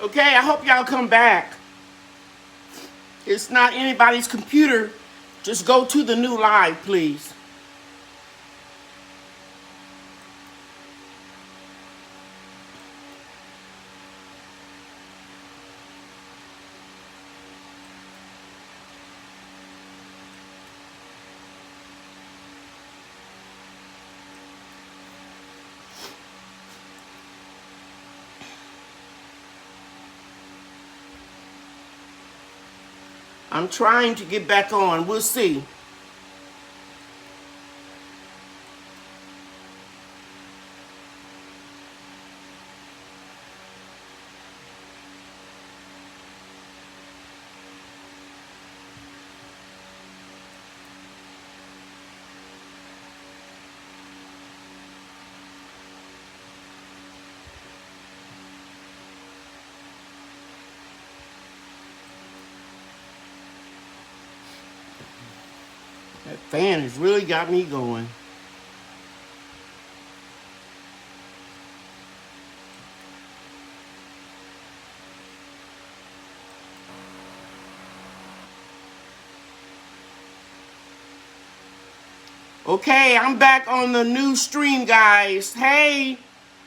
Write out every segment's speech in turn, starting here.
Okay, I hope y'all come back. It's not anybody's computer. Just go to the new live, please. I'm trying to get back on. We'll see. That fan has really got me going. Okay, I'm back on the new stream, guys. Hey,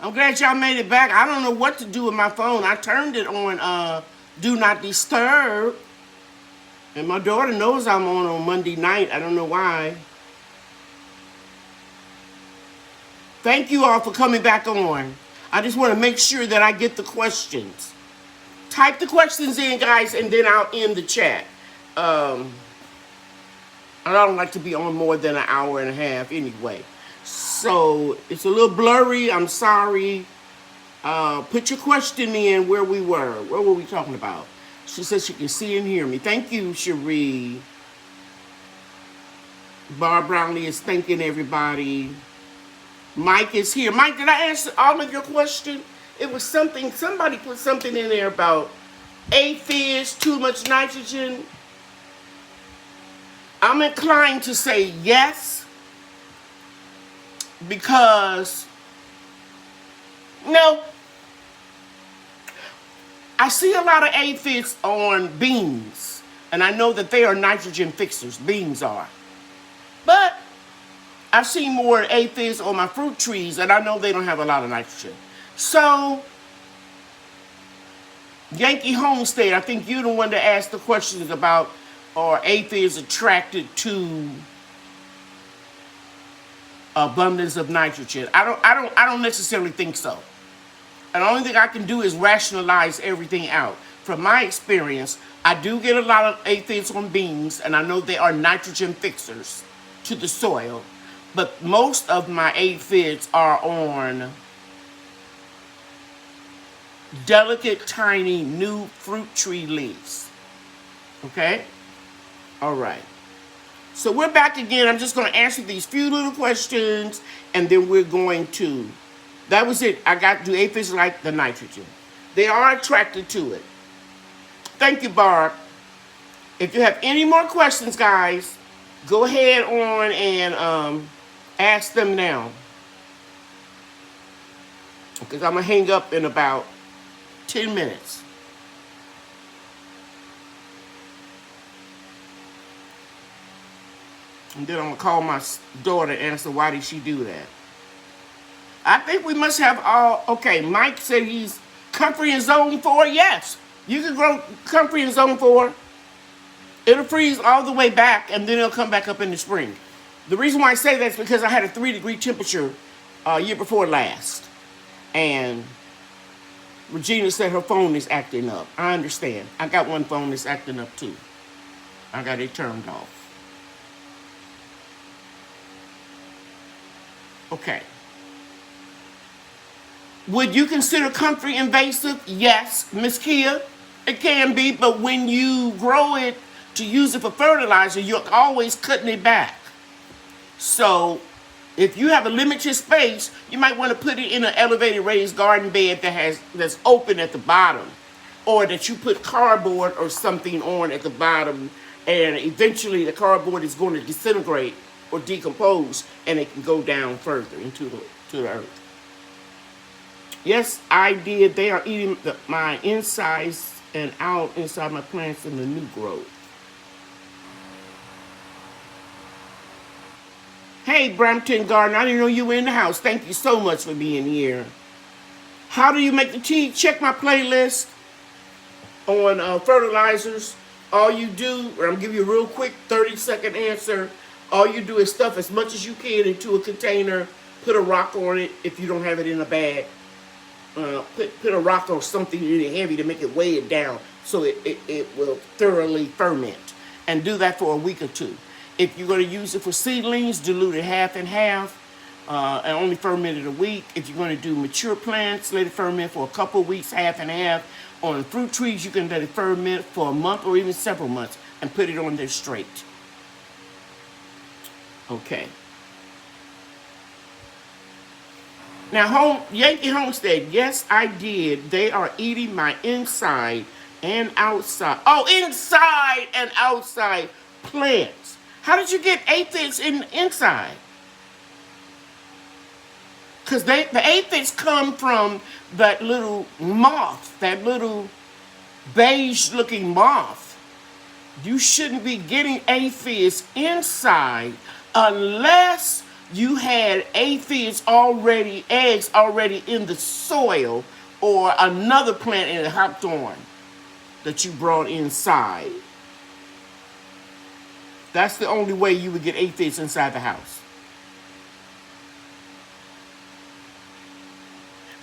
I'm glad y'all made it back. I don't know what to do with my phone. I turned it on Do Not Disturb. And my daughter knows I'm on Monday night. I don't know why. Thank you all for coming back on. I just want to make sure that I get the questions. Type the questions in, guys, and then I'll end the chat. I don't like to be on more than an hour and a half anyway. So it's a little blurry. I'm sorry. Put your question in where we were. What were we talking about? She says she can see and hear me. Thank you, Cherie. Barb Brownlee is thanking everybody. Mike is here. Mike, did I answer all of your questions? It was something, somebody put something in there about aphids, too much nitrogen. I'm inclined to say yes, because, no, I see a lot of aphids on beans, and I know that they are nitrogen fixers, beans are. But I've seen more aphids on my fruit trees, and I know they don't have a lot of nitrogen. So, Yankee Homestead, I think you're the one that asked the questions about, are aphids attracted to abundance of nitrogen? I don't necessarily think so. And the only thing I can do is rationalize everything out. From my experience, I do get a lot of aphids on beans, and I know they are nitrogen fixers to the soil. But most of my aphids are on delicate, tiny, new fruit tree leaves. Okay? All right. So we're back again. I'm just going to answer these few little questions, and then we're going to... That was it. I got, do aphids like the nitrogen? They are attracted to it. Thank you, Barb. If you have any more questions, guys, go ahead on and ask them now. Because I'm going to hang up in about 10 minutes. And then I'm going to call my daughter and answer why did she do that. I think we must have all... Okay, Mike said he's comfrey in zone 4. Yes, you can grow comfrey in zone 4. It'll freeze all the way back, and then it'll come back up in the spring. The reason why I say that is because I had a 3-degree temperature year before last. And Regina said her phone is acting up. I understand. I got one phone that's acting up too. I got it turned off. Okay. Would you consider comfrey invasive? Yes, Miss Kia. It can be, but when you grow it to use it for fertilizer, you're always cutting it back. So if you have a limited space, you might want to put it in an elevated raised garden bed that's open at the bottom, or that you put cardboard or something on at the bottom, and eventually the cardboard is going to disintegrate or decompose, and it can go down further into the earth. Yes, I did. They are eating my insides and out inside my plants in the new growth. Hey, Brampton Garden, I didn't know you were in the house. Thank you so much for being here. How do you make the tea? Check my playlist on fertilizers. All you do, or I'm going to give you a real quick 30-second answer. All you do is stuff as much as you can into a container. Put a rock on it if you don't have it in a bag. Put a rock on something really heavy to make it weigh it down so it will thoroughly ferment. And do that for a week or two. If you're going to use it for seedlings, dilute it half and half. And only ferment it a week. If you're going to do mature plants, let it ferment for a couple of weeks, half and half. On fruit trees, you can let it ferment for a month or even several months and put it on there straight. Okay. Now, Yankee Homestead, yes, I did. They are eating my inside and outside. Oh, inside and outside plants. How did you get aphids in the inside? Because the aphids come from that little moth, that little beige-looking moth. You shouldn't be getting aphids inside unless you had aphids already, eggs already in the soil or another plant and it hopped on that you brought inside. That's the only way you would get aphids inside the house.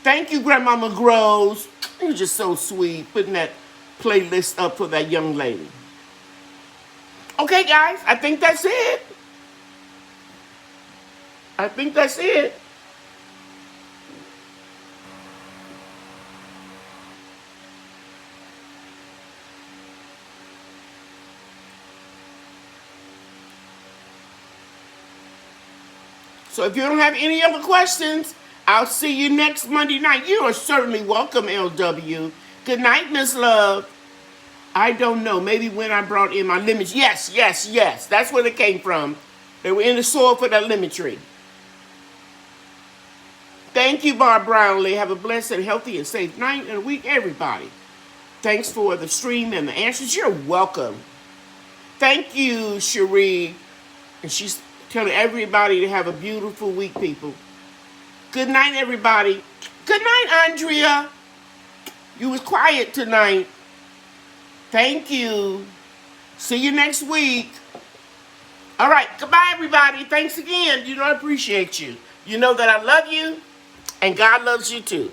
Thank you, Grandmama Grows. You're just so sweet, putting that playlist up for that young lady. Okay, guys, I think that's it. I think that's it. So if you don't have any other questions, I'll see you next Monday night. You are certainly welcome, LW. Good night, Miss Love. I don't know. Maybe when I brought in my lemons. Yes. That's where they came from. They were in the soil for that lemon tree. Thank you, Barb Brownlee. Have a blessed and healthy and safe night and a week, everybody. Thanks for the stream and the answers. You're welcome. Thank you, Cherie. And she's telling everybody to have a beautiful week, people. Good night, everybody. Good night, Andrea. You was quiet tonight. Thank you. See you next week. All right. Goodbye, everybody. Thanks again. You know I appreciate you. You know that I love you, and God loves you too.